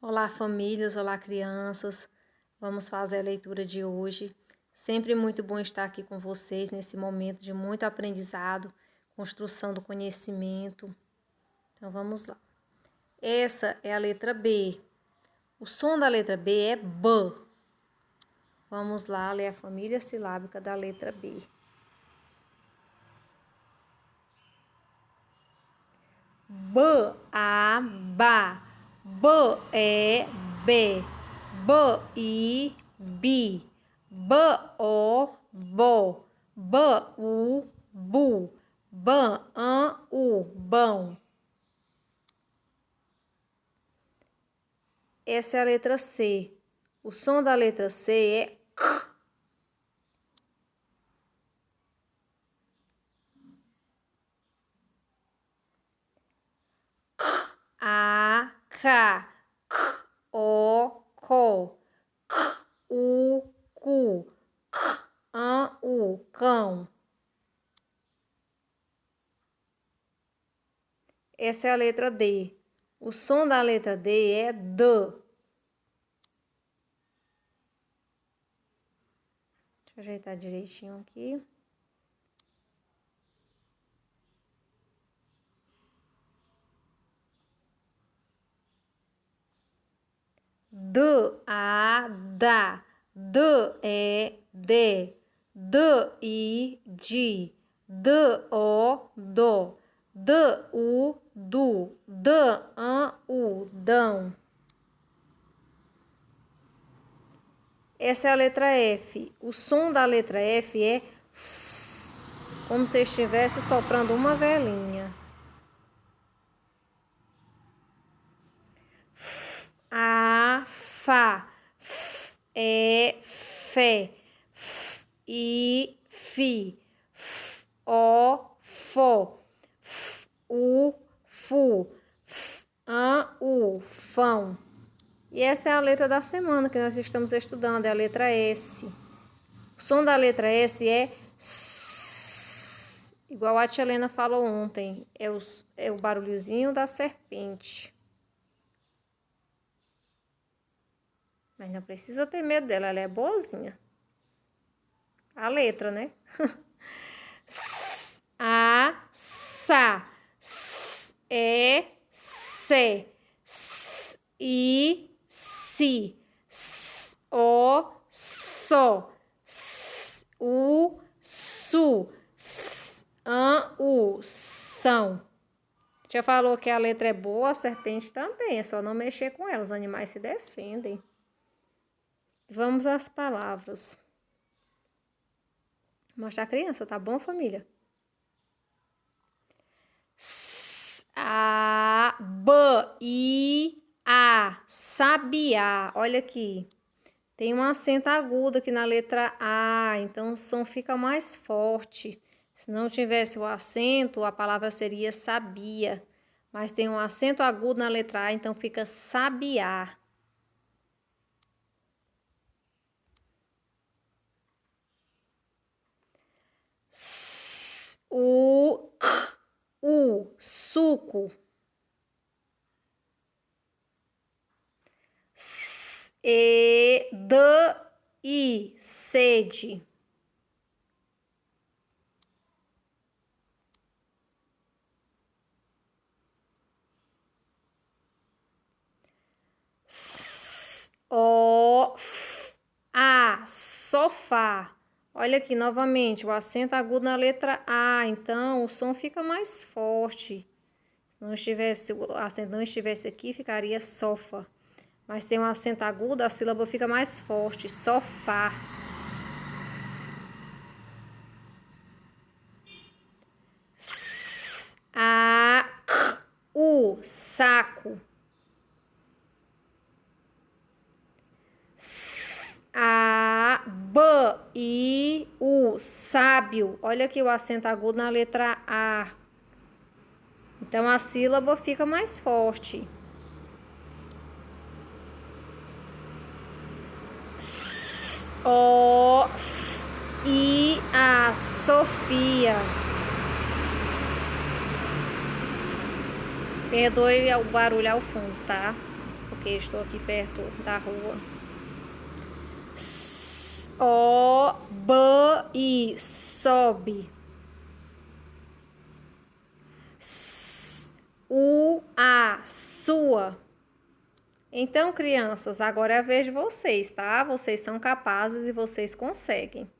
Olá, famílias, olá, crianças. Vamos fazer a leitura de hoje. Sempre muito bom estar aqui com vocês nesse momento de muito aprendizado, construção do conhecimento. Então, vamos lá. Essa é a letra B. O som da letra B é B. Vamos lá ler a família silábica da letra B. B, A, ba. B, E, B. B, I, bi. B, O, bo. B, U, bu. B, An, u, bão. Essa é a letra C. O som da letra C é K. A, K. K, O, ko. K, U, cu. K, An, u, cão. Essa é a letra D. O som da letra D é D. Deixa eu ajeitar direitinho aqui. D, A, da. D, E, de. D, I, di. D, O, do. D, U, du. D, An, u, dão. Essa é a letra F. O som da letra F é F, como se estivesse soprando uma velinha. F, A, Fá. F, E, Fé. F, I, Fi. F, O, Fó. F, U, Fu. F, An, u, fão. E essa é a letra da semana que nós estamos estudando, é a letra S. O som da letra S é S, igual a tia Helena falou ontem, é o barulhozinho da serpente. Mas não precisa ter medo dela, ela é boazinha. A letra, né? S, A, Sa. S, E, Se. S, I, Si. S, O, So. S, U, Su. S, An, u, são. Já falou que a letra é boa, a serpente também, é só não mexer com ela, os animais se defendem. Vamos às palavras. Mostra a criança, tá bom, família? S, A, B, I, A, sabiá. Olha aqui. Tem um acento agudo aqui na letra A, então o som fica mais forte. Se não tivesse o acento, a palavra seria sabia. Mas tem um acento agudo na letra A, então fica sabiá. Suco. Sede. Sofá. Olha aqui novamente, o acento agudo na letra A, então o som fica mais forte. Se o acento não estivesse aqui, ficaria sofa. Mas tem um acento agudo, a sílaba fica mais forte, sofá. Saco. Sábio. Olha aqui o acento agudo na letra A. Então a sílaba fica mais forte. Sofia. Perdoe o barulho ao fundo, tá? porque estou aqui perto da rua. S-O-B-I, sobe. S-U-A, sua. Então, crianças, agora é a vez de vocês, tá? Vocês são capazes e vocês conseguem.